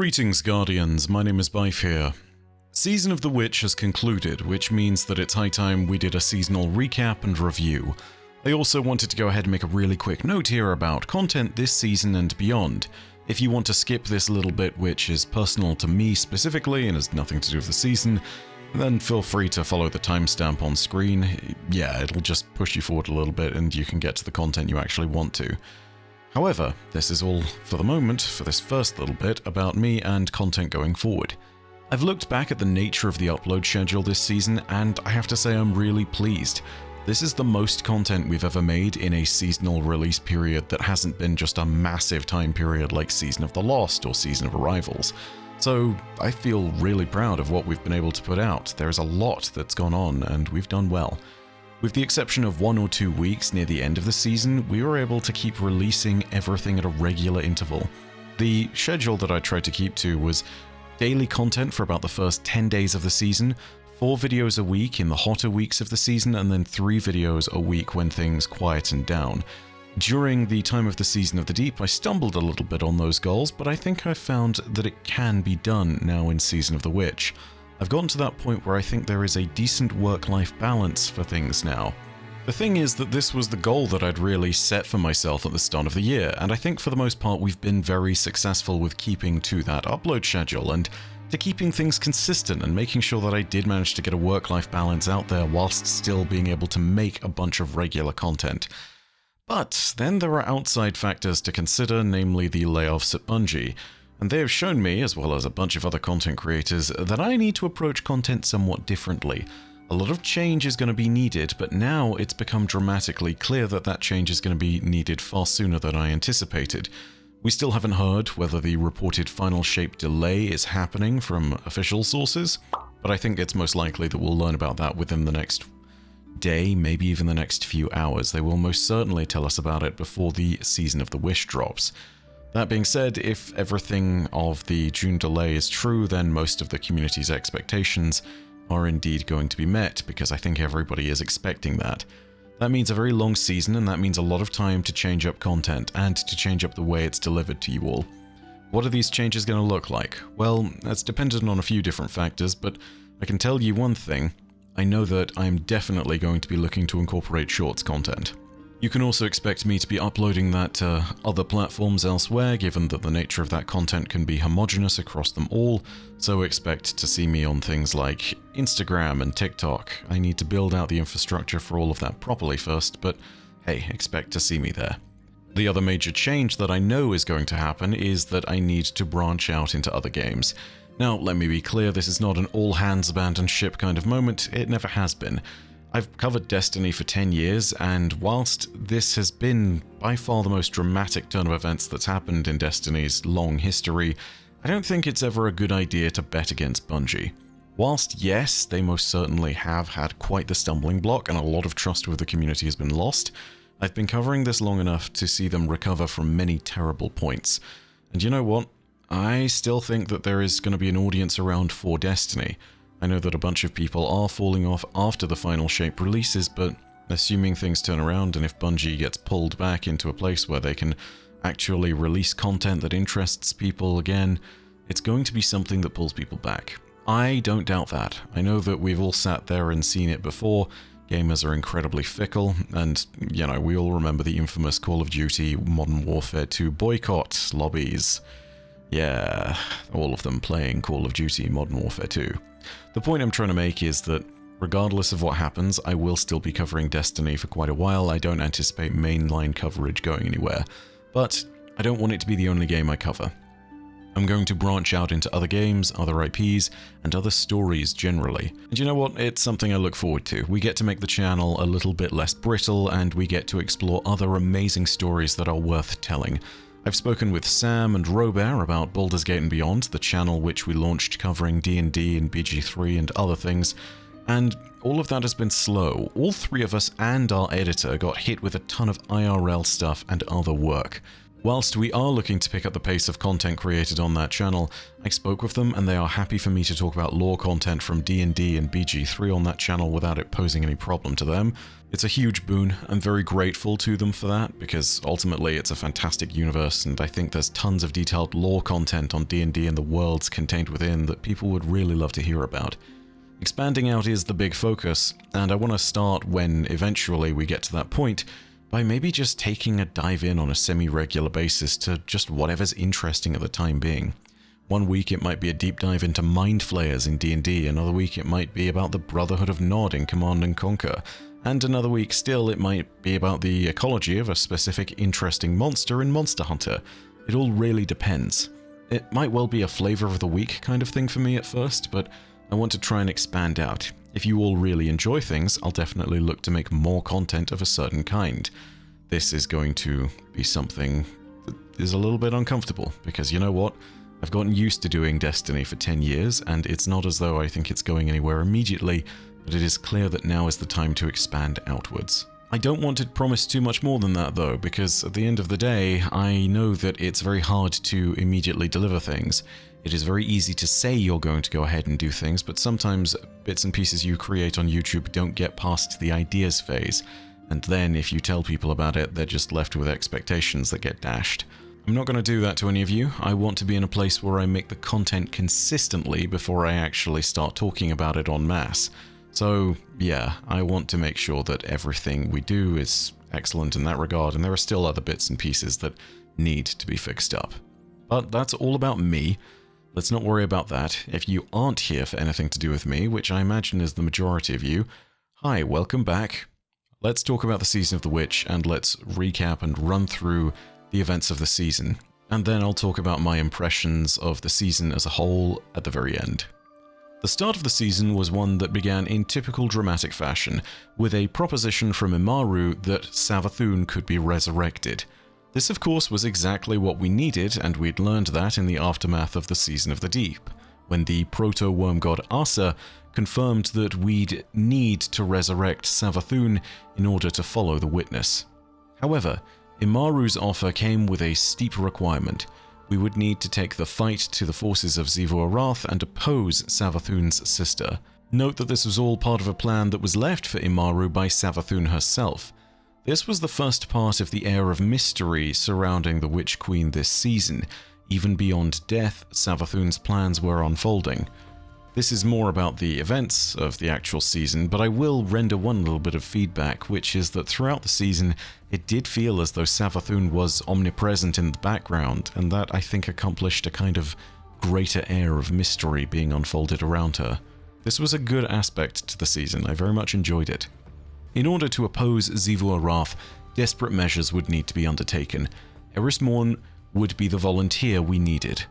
Greetings, Guardians, my name is Bife here. Season of the Witch has concluded, which means that it's high time we did a seasonal recap and review. I also wanted to go ahead and make a really quick note here about content this season and beyond. If you want to skip this little bit, which is personal to me specifically and has nothing to do with the season, then feel free to follow the timestamp on screen. Yeah, it'll just push you forward a little bit and you can get to the content you actually want to. However, this is all for the moment, for this first little bit, about me and content going forward. I've looked back at the nature of the upload schedule this season, and I have to say I'm really pleased. This is the most content we've ever made in a seasonal release period that hasn't been just a massive time period like Season of the Lost or Season of Arrivals. So I feel really proud of what we've been able to put out. There is a lot that's gone on, and we've done well. With the exception of 1 or 2 weeks near the end of the season, we were able to keep releasing everything at a regular interval. The schedule that I tried to keep to was daily content for about the first 10 days of the season, 4 videos a week in the hotter weeks of the season, and then 3 videos a week when things quietened down. During the time of the Season of the Deep, I stumbled a little bit on those goals, but I think I've found that it can be done now in Season of the Witch. I've gotten to that point where I think there is a decent work-life balance for things now. The thing is that this was the goal that I'd really set for myself at the start of the year, and I think for the most part we've been very successful with keeping to that upload schedule and to keeping things consistent and making sure that I did manage to get a work-life balance out there whilst still being able to make a bunch of regular content. But then there are outside factors to consider, namely the layoffs at Bungie. And they have shown me, as well as a bunch of other content creators, that I need to approach content somewhat differently. A lot of change is going to be needed, but now it's become dramatically clear that that change is going to be needed far sooner than I anticipated. We still haven't heard whether the reported final shape delay is happening from official sources, but I think it's most likely that we'll learn about that within the next day, maybe even the next few hours. They will most certainly tell us about it before the Season of the Witch drops. That being said, if everything of the June delay is true, then most of the community's expectations are indeed going to be met, because I think everybody is expecting that. That means a very long season, and that means a lot of time to change up content, and to change up the way it's delivered to you all. What are these changes going to look like? Well, that's dependent on a few different factors, but I can tell you one thing. I know that I'm definitely going to be looking to incorporate shorts content. You can also expect me to be uploading that to other platforms elsewhere, given that the nature of that content can be homogeneous across them all, so expect to see me on things like Instagram and TikTok. I need to build out the infrastructure for all of that properly first, but hey, expect to see me there. The other major change that I know is going to happen is that I need to branch out into other games. Now, let me be clear, this is not an all-hands abandon ship kind of moment, it never has been. I've covered Destiny for 10 years, and whilst this has been by far the most dramatic turn of events that's happened in Destiny's long history, I don't think it's ever a good idea to bet against Bungie. Whilst yes, they most certainly have had quite the stumbling block and a lot of trust with the community has been lost, I've been covering this long enough to see them recover from many terrible points. And you know what? I still think that there is going to be an audience around for Destiny. I know that a bunch of people are falling off after the final shape releases, but assuming things turn around and if Bungie gets pulled back into a place where they can actually release content that interests people again, it's going to be something that pulls people back. I don't doubt that. I know that we've all sat there and seen it before. Gamers are incredibly fickle, and, you know, we all remember the infamous Call of Duty Modern Warfare 2 boycott lobbies. Yeah, all of them playing Call of Duty Modern Warfare 2. The point I'm trying to make is that regardless of what happens, I will still be covering Destiny for quite a while. I don't anticipate mainline coverage going anywhere, but I don't want it to be the only game I cover. I'm going to branch out into other games, other IPs, and other stories generally. And you know what? It's something I look forward to. We get to make the channel a little bit less brittle, and we get to explore other amazing stories that are worth telling. I've spoken with Sam and Robert about Baldur's Gate and Beyond, the channel which we launched covering D&D and BG3 and other things, and all of that has been slow. All 3 of us and our editor got hit with a ton of IRL stuff and other work. Whilst we are looking to pick up the pace of content created on that channel, I spoke with them and they are happy for me to talk about lore content from D&D and BG3 on that channel without it posing any problem to them. It's a huge boon. I'm very grateful to them for that, because ultimately it's a fantastic universe and I think there's tons of detailed lore content on D&D and the worlds contained within that people would really love to hear about. Expanding out is the big focus, and I want to start when eventually we get to that point by maybe just taking a dive in on a semi-regular basis to just whatever's interesting at the time being. One week it might be a deep dive into Mind Flayers in D&D, another week it might be about the Brotherhood of Nod in Command & Conquer, and another week still it might be about the ecology of a specific interesting monster in Monster Hunter. It all really depends. It might well be a flavor of the week kind of thing for me at first, but I want to try and expand out. If you all really enjoy things, I'll definitely look to make more content of a certain kind. This is going to be something that is a little bit uncomfortable, because you know what? I've gotten used to doing Destiny for 10 years, and it's not as though I think it's going anywhere immediately, but it is clear that now is the time to expand outwards. I don't want to promise too much more than that though, because at the end of the day, I know that it's very hard to immediately deliver things. It is very easy to say you're going to go ahead and do things, but sometimes bits and pieces you create on YouTube don't get past the ideas phase, and then if you tell people about it, they're just left with expectations that get dashed. I'm not going to do that to any of you. I want to be in a place where I make the content consistently before I actually start talking about it en masse. So yeah, I want to make sure that everything we do is excellent in that regard, and there are still other bits and pieces that need to be fixed up. But that's all about me. Let's not worry about that. If you aren't here for anything to do with me, which I imagine is the majority of you, hi, welcome back. Let's talk about the Season of the Witch, and let's recap and run through the events of the season. And then I'll talk about my impressions of the season as a whole at the very end. The start of the season was one that began in typical dramatic fashion, with a proposition from Immaru that Savathûn could be resurrected. This of course was exactly what we needed, and we'd learned that in the aftermath of the Season of the Deep, when the proto-worm god Asa confirmed that we'd need to resurrect Savathûn in order to follow the Witness. However, Immaru's offer came with a steep requirement. We would need to take the fight to the forces of Xivu Arath and oppose Savathûn's sister. Note that this was all part of a plan that was left for Immaru by Savathûn herself. This was the first part of the air of mystery surrounding the Witch Queen this season. Even beyond death, Savathûn's plans were unfolding. This is more about the events of the actual season, but I will render one little bit of feedback, which is that throughout the season, it did feel as though Savathûn was omnipresent in the background, and that I think accomplished a kind of greater air of mystery being unfolded around her. This was a good aspect to the season. I very much enjoyed it. In order to oppose Xivu Arath, desperate measures would need to be undertaken. Eris Morn would be the volunteer we needed.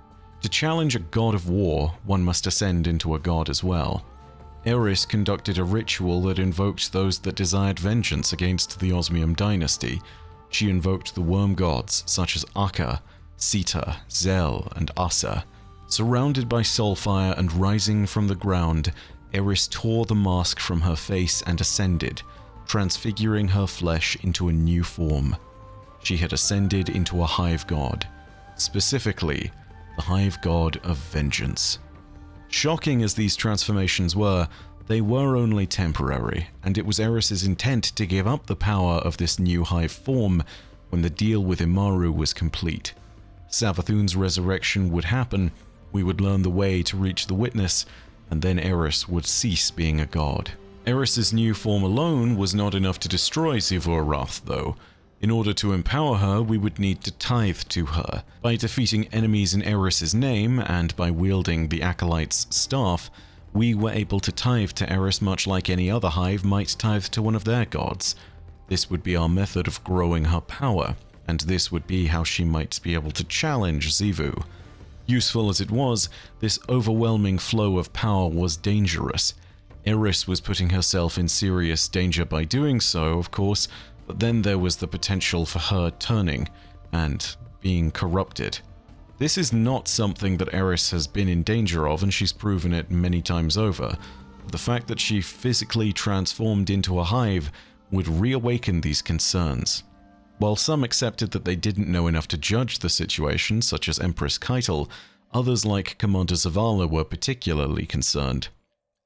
To challenge a god of war, one must ascend into a god as well. Eris conducted a ritual that invoked those that desired vengeance against the Osmium dynasty. She invoked the worm gods such as Akka, Sita, Zel, and Asa. Surrounded by soulfire and rising from the ground, Eris tore the mask from her face and ascended, transfiguring her flesh into a new form. She had ascended into a hive god, specifically the hive god of vengeance. Shocking as these transformations were, they were only temporary, and it was Eris's intent to give up the power of this new hive form when the deal with Immaru was complete. Savathûn's resurrection would happen, we would learn the way to reach the Witness, and then Eris would cease being a god. Eris's new form alone was not enough to destroy Xivu Arath, though. In order to empower her, we would need to tithe to her. By defeating enemies in Eris's name, and by wielding the Acolyte's staff, we were able to tithe to Eris much like any other hive might tithe to one of their gods. This would be our method of growing her power, and this would be how she might be able to challenge Xivu. Useful as it was, this overwhelming flow of power was dangerous. Eris was putting herself in serious danger by doing so, of course, but then there was the potential for her turning and being corrupted. This is not something that Eris has been in danger of, and she's proven it many times over. The fact that she physically transformed into a hive would reawaken these concerns. While some accepted that they didn't know enough to judge the situation, such as Empress Keitel, others like Commander Zavala were particularly concerned.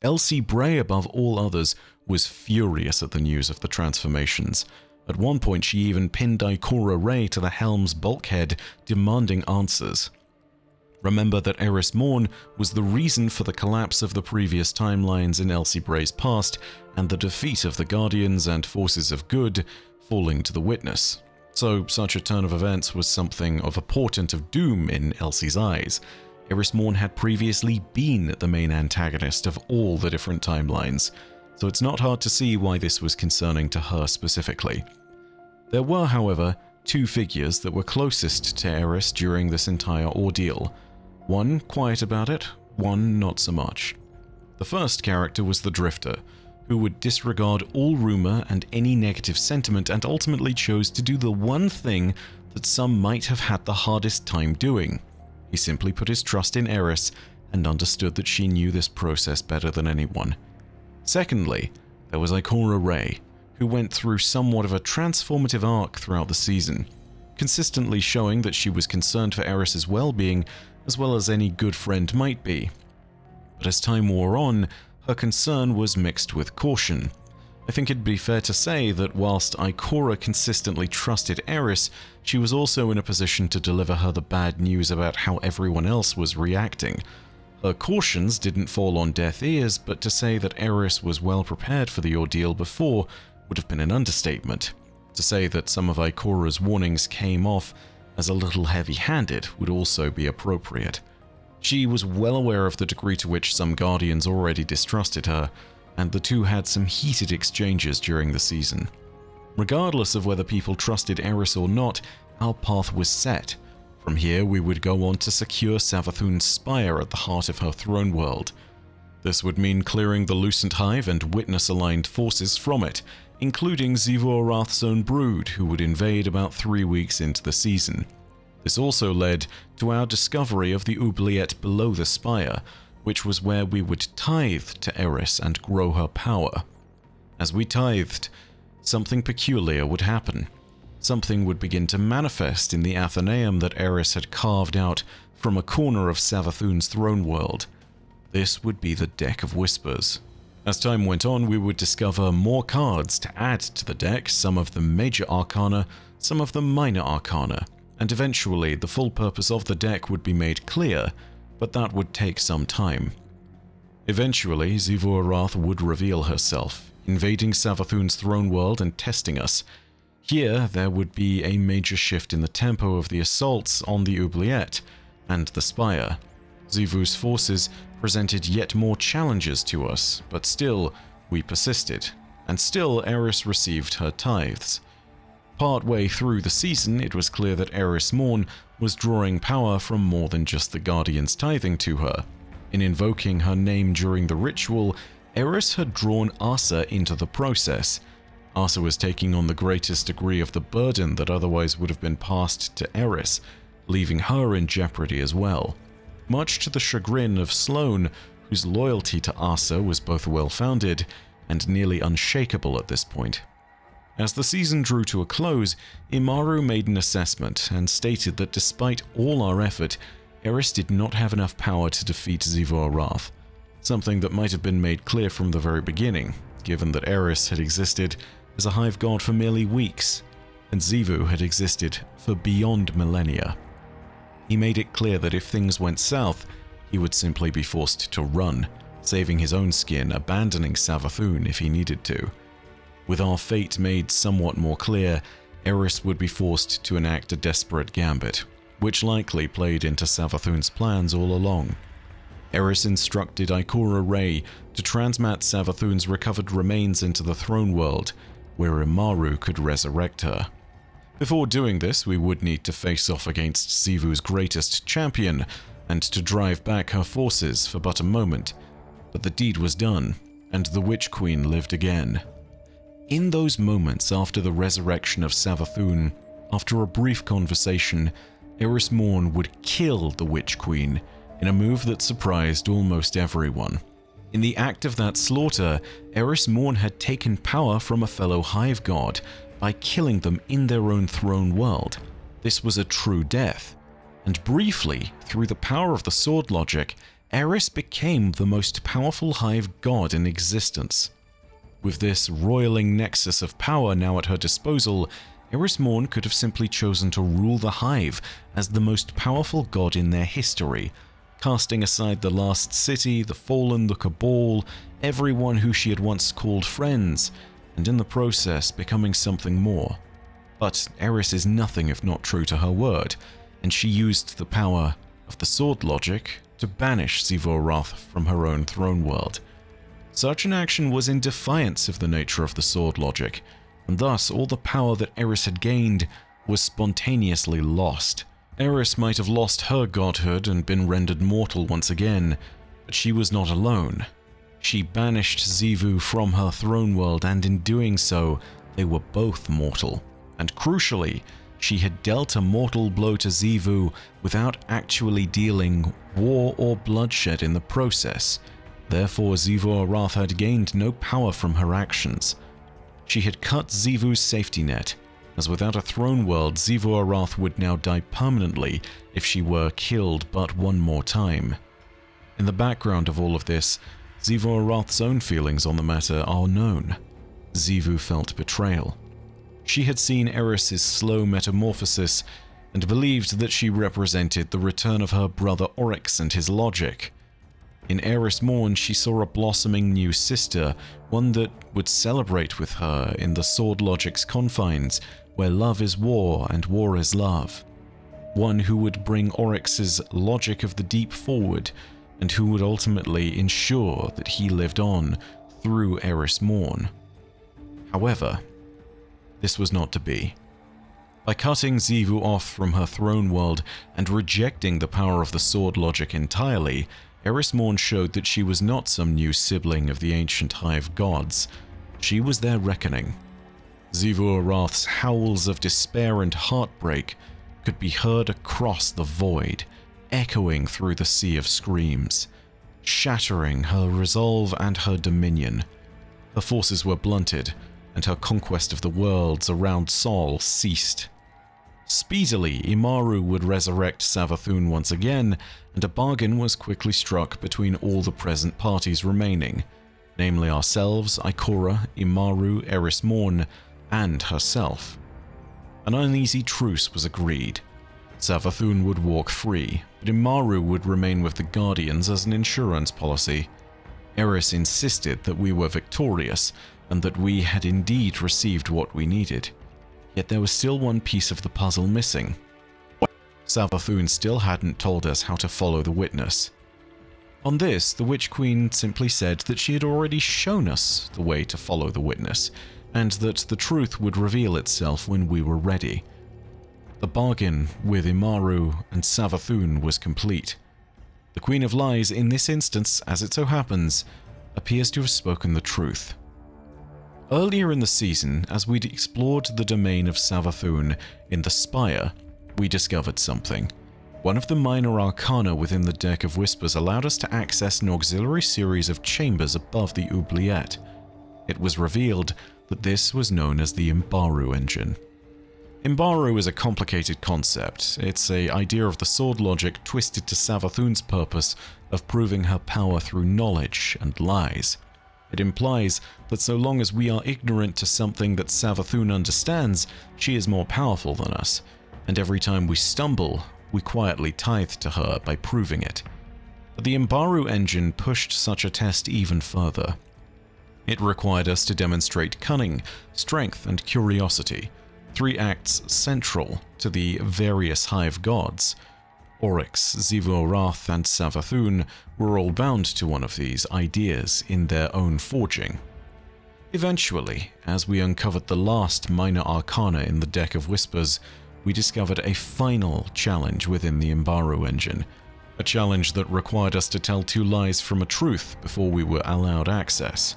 Elsie Bray, above all others, was furious at the news of the transformations. At one point, she even pinned Ikora Rey to the helm's bulkhead, demanding answers. Remember that Eris Morn was the reason for the collapse of the previous timelines in Elsie Bray's past, and the defeat of the Guardians and Forces of Good falling to the Witness. So such a turn of events was something of a portent of doom in Elsie's eyes. Eris Morn had previously been the main antagonist of all the different timelines, so it's not hard to see why this was concerning to her specifically. There were, however, two figures that were closest to Eris during this entire ordeal. One quiet about it, one not so much. The first character was the Drifter, who would disregard all rumor and any negative sentiment and ultimately chose to do the one thing that some might have had the hardest time doing. He simply put his trust in Eris and understood that she knew this process better than anyone. Secondly, there was Ikora Rey, who went through somewhat of a transformative arc throughout the season, consistently showing that she was concerned for Eris's well-being as well as any good friend might be. But as time wore on, her concern was mixed with caution. I think it'd be fair to say that whilst Ikora consistently trusted Eris, she was also in a position to deliver her the bad news about how everyone else was reacting. Her cautions didn't fall on deaf ears, but to say that Eris was well prepared for the ordeal before would have been an understatement. To say that some of Ikora's warnings came off as a little heavy-handed would also be appropriate. She was well aware of the degree to which some Guardians already distrusted her, and the two had some heated exchanges during the season. Regardless of whether people trusted Eris or not, our path was set. From here, we would go on to secure Savathun's spire at the heart of her throne world. This would mean clearing the Lucent Hive and Witness-aligned forces from it, including Xivu Arath's own brood, who would invade about 3 weeks into the season. This also led to our discovery of the oubliette below the spire, which was where we would tithe to Eris and grow her power. As we tithed, something peculiar would happen. Something would begin to manifest in the Athenaeum that Eris had carved out from a corner of Savathun's throne world. This would be the Deck of Whispers. As time went on, we would discover more cards to add to the deck, some of them major arcana, some of them minor arcana, and eventually the full purpose of the deck would be made clear, but that would take some time. Eventually, Xivu Arath would reveal herself, invading Savathun's throne world and testing us. Here, there would be a major shift in the tempo of the assaults on the oubliette and the spire. Xivu's forces presented yet more challenges to us, but still, we persisted, and still Eris received her tithes. Partway through the season, it was clear that Eris Morn was drawing power from more than just the Guardians tithing to her. In invoking her name during the ritual, Eris had drawn Asa into the process. Asa was taking on the greatest degree of the burden that otherwise would have been passed to Eris, leaving her in jeopardy as well. Much to the chagrin of Sloane, whose loyalty to Asa was both well-founded and nearly unshakable at this point. As the season drew to a close, Imaru made an assessment and stated that despite all our effort, Eris did not have enough power to defeat Xivu Arath, something that might have been made clear from the very beginning, given that Eris had existed as a hive god for merely weeks, and Xivu had existed for beyond millennia. He made it clear that if things went south, he would simply be forced to run, saving his own skin, abandoning Savathun if he needed to. With our fate made somewhat more clear, Eris would be forced to enact a desperate gambit, which likely played into Savathun's plans all along. Eris instructed Ikora Rey to transmat Savathun's recovered remains into the throne world, where Imaru could resurrect her. Before doing this, we would need to face off against Xivu's greatest champion, and to drive back her forces for but a moment. But the deed was done, and the Witch Queen lived again. In those moments after the resurrection of Savathun, after a brief conversation, Eris Morn would kill the Witch Queen, in a move that surprised almost everyone. In the act of that slaughter, Eris Morn had taken power from a fellow hive god, by killing them in their own throne world. This was a true death, and briefly, through the power of the sword logic, Eris became the most powerful hive god in existence. With this roiling nexus of power now at her disposal, Eris Morn could have simply chosen to rule the hive as the most powerful god in their history, casting aside the Last City, the Fallen, the Cabal, everyone who she had once called friends, and in the process becoming something more. But Eris is nothing if not true to her word, and she used the power of the sword logic to banish Xivu Arath from her own throne world. Such an action was in defiance of the nature of the sword logic, and thus all the power that Eris had gained was spontaneously lost. Eris might have lost her godhood and been rendered mortal once again, but she was not alone. She banished Xivu from her throne world, and in doing so, they were both mortal. And crucially, she had dealt a mortal blow to Xivu without actually dealing war or bloodshed in the process. Therefore, Xivu Arath had gained no power from her actions. She had cut Xivu's safety net, as without a throne world, Xivu Arath would now die permanently if she were killed but one more time. In the background of all of this, Xivu Arath's own feelings on the matter are known. Xivu felt betrayal. She had seen Eris's slow metamorphosis and believed that she represented the return of her brother Oryx and his logic. In Eris Morn, she saw a blossoming new sister, one that would celebrate with her in the sword logic's confines, where love is war and war is love. One who would bring Oryx's logic of the deep forward, and who would ultimately ensure that he lived on through Eris Morn. However, this was not to be. By cutting Xivu off from her throne world and rejecting the power of the sword logic entirely, Eris Morn showed that she was not some new sibling of the ancient hive gods. She was their reckoning. Xivu Arath's howls of despair and heartbreak could be heard across the void, echoing through the sea of screams, shattering her resolve and her dominion. Her forces were blunted, and her conquest of the worlds around Sol ceased. Speedily, Imaru would resurrect Savathûn once again, and a bargain was quickly struck between all the present parties remaining, namely ourselves, Ikora, Imaru, Eris Morn, and herself. An uneasy truce was agreed. Savathûn would walk free, but Imaru would remain with the Guardians as an insurance policy. Eris insisted that we were victorious, and that we had indeed received what we needed. Yet there was still one piece of the puzzle missing. Savathûn still hadn't told us how to follow the witness. On this, the Witch Queen simply said that she had already shown us the way to follow the witness, and that the truth would reveal itself when we were ready. The bargain with Imaru and Savathûn was complete. The Queen of Lies, in this instance, as it so happens, appears to have spoken the truth. Earlier in the season, as we'd explored the domain of Savathûn in the Spire, we discovered something. One of the minor arcana within the Deck of Whispers allowed us to access an auxiliary series of chambers above the Oubliette. It was revealed that this was known as the Imbaru engine. Imbaru is a complicated concept. It's an idea of the sword logic twisted to Savathûn's purpose of proving her power through knowledge and lies. It implies that so long as we are ignorant to something that Savathûn understands, she is more powerful than us, and every time we stumble, we quietly tithe to her by proving it. But the Imbaru engine pushed such a test even further. It required us to demonstrate cunning, strength, and curiosity, 3 acts central to the various hive gods. Oryx, Xivu Arath, and Savathûn were all bound to one of these ideas in their own forging. Eventually, as we uncovered the last minor arcana in the Deck of Whispers, we discovered a final challenge within the Imbaru engine, a challenge that required us to tell 2 lies from a truth before we were allowed access.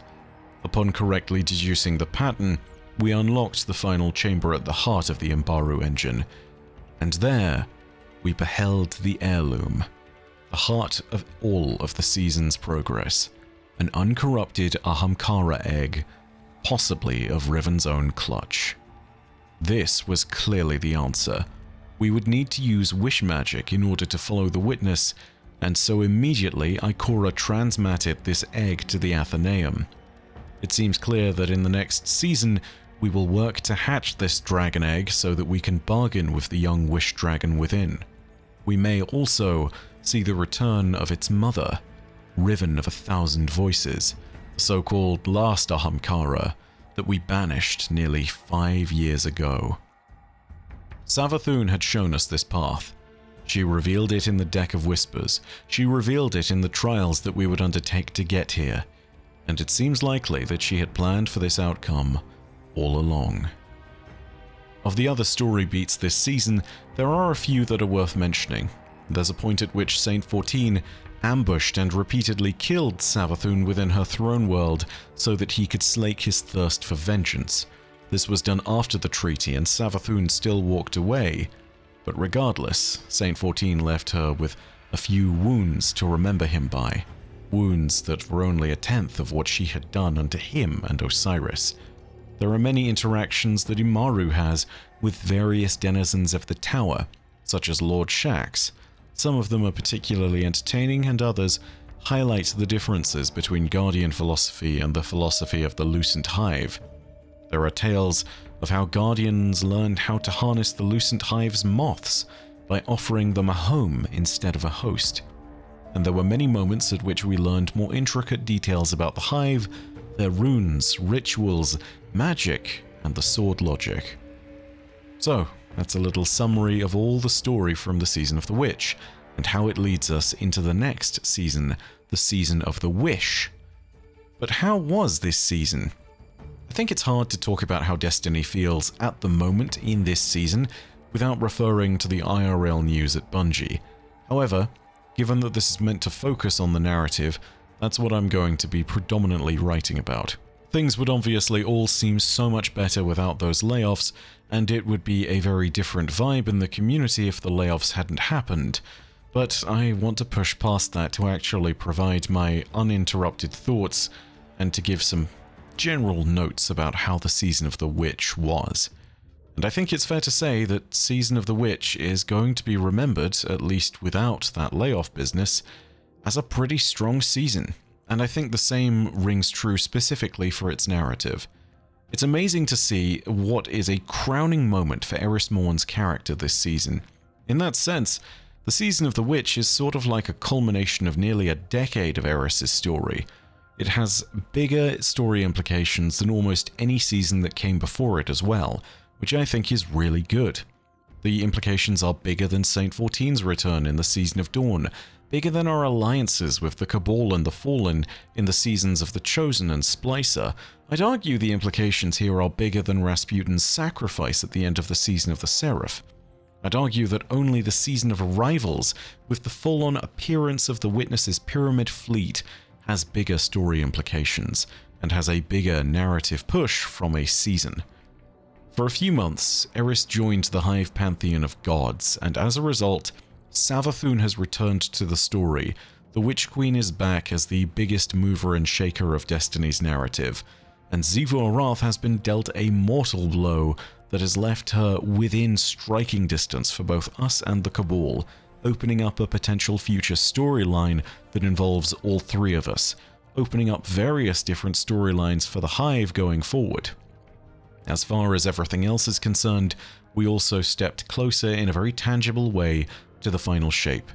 Upon correctly deducing the pattern, we unlocked the final chamber at the heart of the Imbaru engine, and there we beheld the heirloom, the heart of all of the season's progress, an uncorrupted Ahamkara egg, possibly of Riven's own clutch. This was clearly the answer. We would need to use wish magic in order to follow the witness, and so immediately Ikora transmatted this egg to the Athenaeum. It seems clear that in the next season, we will work to hatch this dragon egg so that we can bargain with the young wish dragon within. We may also see the return of its mother, Riven of 1,000 Voices, the so-called last Ahamkara that we banished nearly 5 years ago. Savathun had shown us this path. She revealed it in the Deck of Whispers. She revealed it in the trials that we would undertake to get here. And it seems likely that she had planned for this outcome all along. Of the other story beats this season, there are a few that are worth mentioning. There's a point at which Saint 14 ambushed and repeatedly killed Savathun within her throne world so that he could slake his thirst for vengeance. This was done after the treaty and Savathun still walked away, but regardless, Saint 14 left her with a few wounds to remember him by. Wounds that were only a tenth of what she had done unto him and Osiris. There are many interactions that Imaru has with various denizens of the tower, such as Lord Shaxx. Some of them are particularly entertaining, and others highlight the differences between Guardian philosophy and the philosophy of the Lucent Hive. There are tales of how Guardians learned how to harness the Lucent Hive's moths by offering them a home instead of a host. And there were many moments at which we learned more intricate details about the Hive, their runes, rituals, magic, and the sword logic. So, that's a little summary of all the story from the Season of the Witch, and how it leads us into the next season, the Season of the Wish. But how was this season? I think it's hard to talk about how Destiny feels at the moment in this season without referring to the IRL news at Bungie. However, given that this is meant to focus on the narrative, that's what I'm going to be predominantly writing about. Things would obviously all seem so much better without those layoffs, and it would be a very different vibe in the community if the layoffs hadn't happened. But I want to push past that to actually provide my uninterrupted thoughts and to give some general notes about how the Season of the Witch was. And I think it's fair to say that Season of the Witch is going to be remembered, at least without that layoff business, as a pretty strong season. And I think the same rings true specifically for its narrative. It's amazing to see what is a crowning moment for Eris Morn's character this season. In that sense, the Season of the Witch is sort of like a culmination of nearly a decade of Eris's story. It has bigger story implications than almost any season that came before it as well, which I think is really good. The implications are bigger than Saint 14's return in the Season of Dawn, bigger than our alliances with the Cabal and the Fallen in the seasons of the Chosen and Splicer. I'd argue the implications here are bigger than Rasputin's sacrifice at the end of the Season of the Seraph. I'd argue that only the Season of Arrivals, with the full-on appearance of the Witness's Pyramid Fleet, has bigger story implications, and has a bigger narrative push from a season. For a few months, Eris joined the Hive Pantheon of Gods, and as a result, Savathun has returned to the story. The Witch Queen is back as the biggest mover and shaker of Destiny's narrative, and Xivu Arath has been dealt a mortal blow that has left her within striking distance for both us and the Cabal, opening up a potential future storyline that involves all three of us, opening up various different storylines for the Hive going forward. As far as everything else is concerned, we also stepped closer in a very tangible way to the final shape.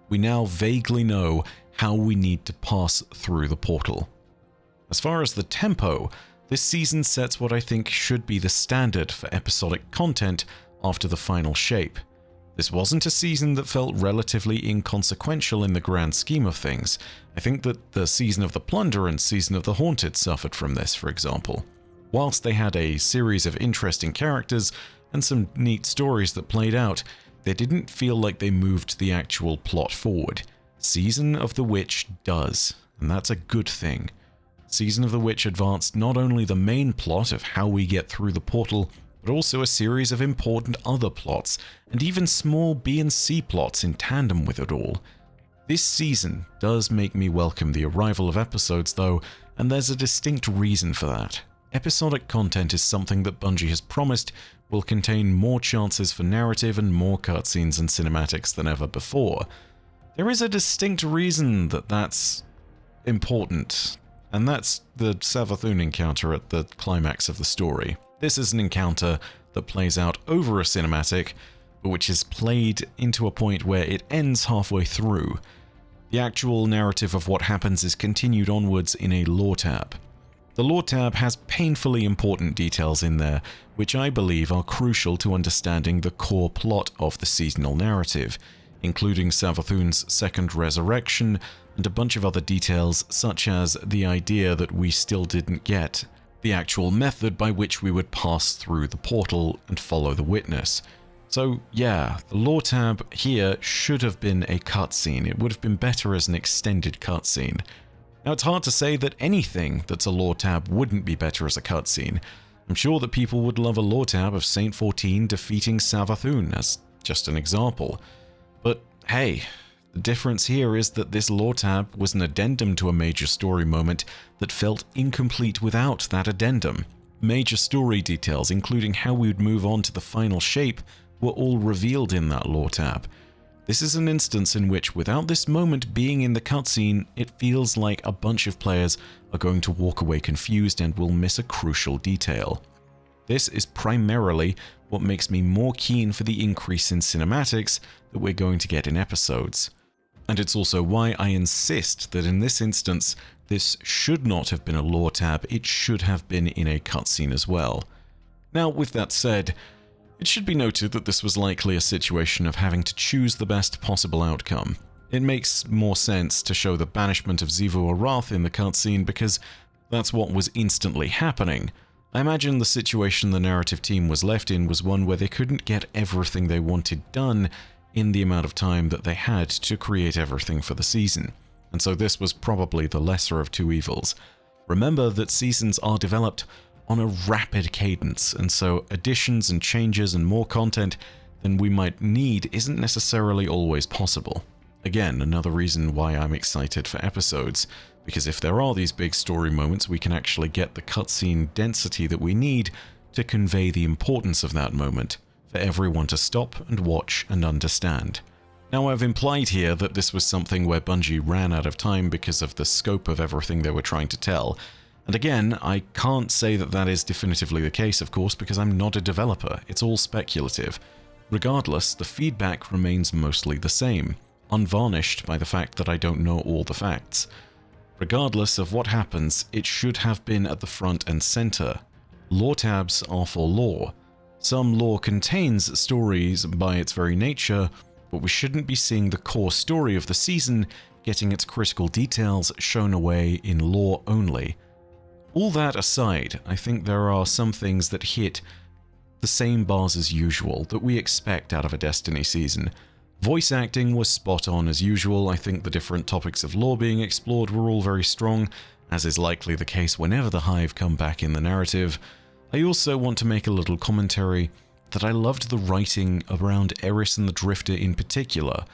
We now vaguely know how we need to pass through the portal. As far as the tempo, this season sets what I think should be the standard for episodic content after the final shape. This wasn't a season that felt relatively inconsequential in the grand scheme of things. I think that the Season of the Plunder and Season of the Haunted suffered from this, for example. Whilst they had a series of interesting characters and some neat stories that played out, they didn't feel like they moved the actual plot forward. Season of the Witch does, and that's a good thing. Season of the Witch advanced not only the main plot of how we get through the portal, but also a series of important other plots, and even small B and C plots in tandem with it all. This season does make me welcome the arrival of episodes though, and there's a distinct reason for that. episodic content is something that Bungie has promised will contain more chances for narrative and more cutscenes and cinematics than ever before. There is a distinct reason that that's important, and that's the Savathûn encounter at the climax of the story. This is an encounter that plays out over a cinematic, but which is played into a point where it ends halfway through. The actual narrative of what happens is continued onwards in a lore tab. The lore tab has painfully important details in there, which I believe are crucial to understanding the core plot of the seasonal narrative, including Savathûn's second resurrection and a bunch of other details such as the idea that we still didn't get, the actual method by which we would pass through the portal and follow the witness. So yeah, the lore tab here should have been a cutscene. It would have been better as an extended cutscene. Now it's hard to say that anything that's a lore tab wouldn't be better as a cutscene. I'm sure that people would love a lore tab of Saint 14 defeating Savathûn as just an example. But hey, the difference here is that this lore tab was an addendum to a major story moment that felt incomplete without that addendum. Major story details, including how we would move on to the final shape, were all revealed in that lore tab. This is an instance in which, without this moment being in the cutscene, it feels like a bunch of players are going to walk away confused and will miss a crucial detail. This is primarily what makes me more keen for the increase in cinematics that we're going to get in episodes. And it's also why I insist that in this instance, this should not have been a lore tab, it should have been in a cutscene as well. Now, with that said, it should be noted that this was likely a situation of having to choose the best possible outcome. It makes more sense to show the banishment of Xivu Arath in the cutscene because that's what was instantly happening. I imagine the situation the narrative team was left in was one where they couldn't get everything they wanted done in the amount of time that they had to create everything for the season, and so this was probably the lesser of two evils. Remember that seasons are developed on a rapid cadence, and so additions and changes and more content than we might need isn't necessarily always possible. Again, another reason why I'm excited for episodes, because if there are these big story moments, we can actually get the cutscene density that we need to convey the importance of that moment, for everyone to stop and watch and understand. Now, I've implied here that this was something where Bungie ran out of time because of the scope of everything they were trying to tell. And again, I can't say that that is definitively the case, of course, because I'm not a developer. It's all speculative. Regardless, the feedback remains mostly the same, unvarnished by the fact that I don't know all the facts. Regardless of what happens, it should have been at the front and center. Lore tabs are for lore. Some lore contains stories by its very nature, but we shouldn't be seeing the core story of the season getting its critical details shown away in lore only. All that aside, I think there are some things that hit the same bars as usual that we expect out of a Destiny season. Voice acting was spot on as usual. I think the different topics of lore being explored were all very strong, as is likely the case whenever the Hive come back in the narrative. I also want to make a little commentary that I loved the writing around Eris and the Drifter in particular.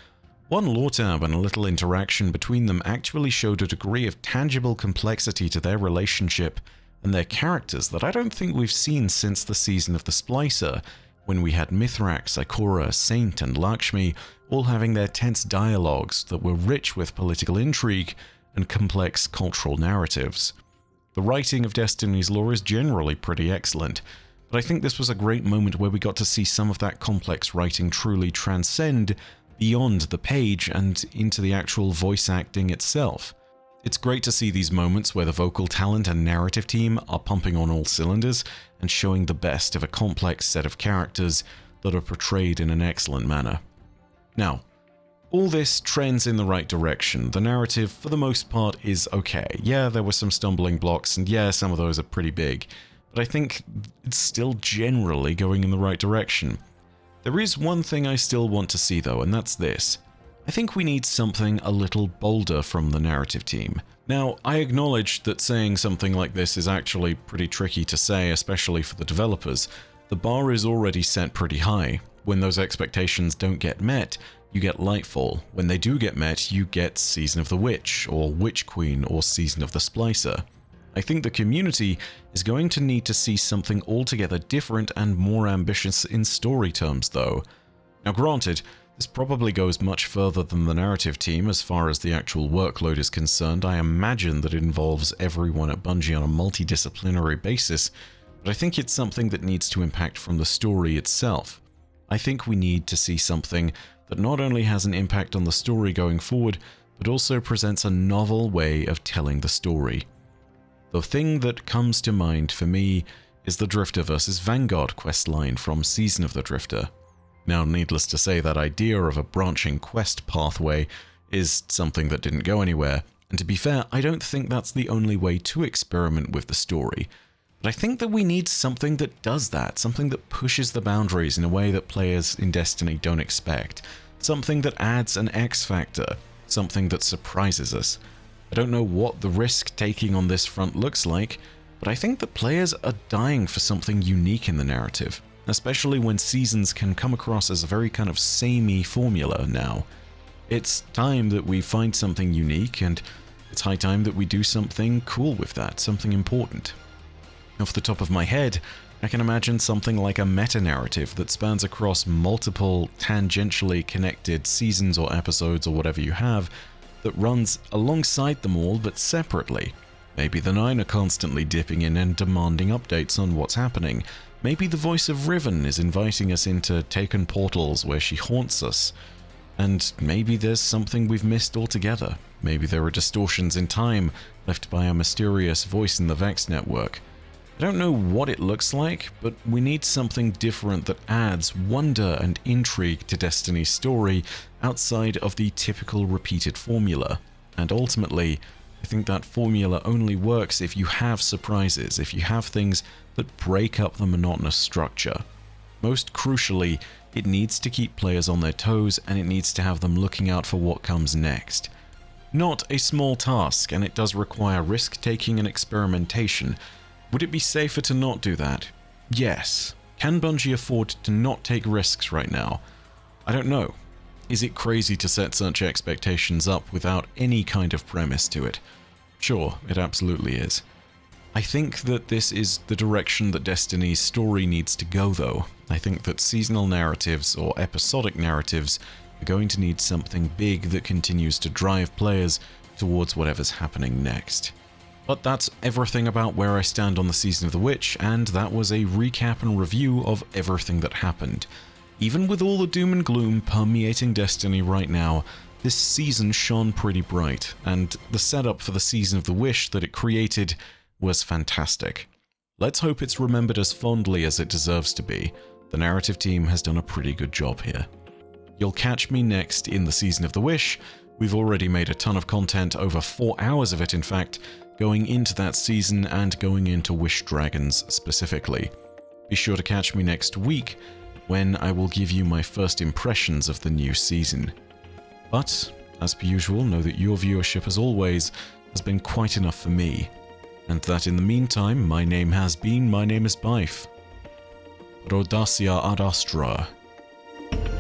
One lore tab and a little interaction between them actually showed a degree of tangible complexity to their relationship and their characters that I don't think we've seen since the season of the Splicer, when we had Mithrax, Ikora, Saint, and Lakshmi all having their tense dialogues that were rich with political intrigue and complex cultural narratives. The writing of Destiny's lore is generally pretty excellent, but I think this was a great moment where we got to see some of that complex writing truly transcend beyond the page and into the actual voice acting itself. It's great to see these moments where the vocal talent and narrative team are pumping on all cylinders and showing the best of a complex set of characters that are portrayed in an excellent manner. Now, all this trends in the right direction. The narrative, for the most part, is okay. Yeah, there were some stumbling blocks, and yeah, some of those are pretty big, but I think it's still generally going in the right direction. There is one thing I still want to see though, and that's this. I think we need something a little bolder from the narrative team. Now, I acknowledge that saying something like this is actually pretty tricky to say, especially for the developers. The bar is already set pretty high. When those expectations don't get met, you get Lightfall. When they do get met, you get Season of the Witch, or Witch Queen, or Season of the Splicer. I think the community is going to need to see something altogether different and more ambitious in story terms, though. Now granted, this probably goes much further than the narrative team as far as the actual workload is concerned. I imagine that it involves everyone at Bungie on a multidisciplinary basis, but I think it's something that needs to impact from the story itself. I think we need to see something that not only has an impact on the story going forward, but also presents a novel way of telling the story. The thing that comes to mind for me is the Drifter vs. Vanguard questline from Season of the Drifter. Now, needless to say, that idea of a branching quest pathway is something that didn't go anywhere, and to be fair, I don't think that's the only way to experiment with the story. But I think that we need something that does that, something that pushes the boundaries in a way that players in Destiny don't expect, something that adds an X factor, something that surprises us. I don't know what the risk-taking on this front looks like, but I think that players are dying for something unique in the narrative, especially when seasons can come across as a very kind of samey formula now. It's time that we find something unique, and it's high time that we do something cool with that, something important. Off the top of my head, I can imagine something like a meta-narrative that spans across multiple tangentially connected seasons or episodes or whatever you have, that runs alongside them all but separately. Maybe the Nine are constantly dipping in and demanding updates on what's happening. Maybe the voice of Riven is inviting us into taken portals where she haunts us. And maybe there's something we've missed altogether. Maybe there are distortions in time left by a mysterious voice in the Vex network. I don't know what it looks like, but we need something different that adds wonder and intrigue to Destiny's story outside of the typical repeated formula. And ultimately, I think that formula only works if you have surprises, if you have things that break up the monotonous structure. Most crucially, it needs to keep players on their toes, and it needs to have them looking out for what comes next. Not a small task, and it does require risk-taking and experimentation. Would it be safer to not do that? Yes. Can Bungie afford to not take risks right now? I don't know. Is it crazy to set such expectations up without any kind of premise to it? Sure, it absolutely is. I think that this is the direction that Destiny's story needs to go, though. I think that seasonal narratives or episodic narratives are going to need something big that continues to drive players towards whatever's happening next. But that's everything about where I stand on the Season of the Witch, and that was a recap and review of everything that happened. Even with all the doom and gloom permeating Destiny right now, this season shone pretty bright, and the setup for the Season of the Wish that it created was fantastic. Let's hope it's remembered as fondly as it deserves to be. The narrative team has done a pretty good job here. You'll catch me next in the Season of the Wish. We've already made a ton of content, over 4 hours of it in fact, going into that season and going into Wish Dragons specifically. Be sure to catch me next week when I will give you my first impressions of the new season. But, as per usual, know that your viewership as always has been quite enough for me, and that in the meantime my name is Byf. Rodacia ad Astra.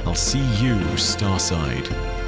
I'll see you Starside.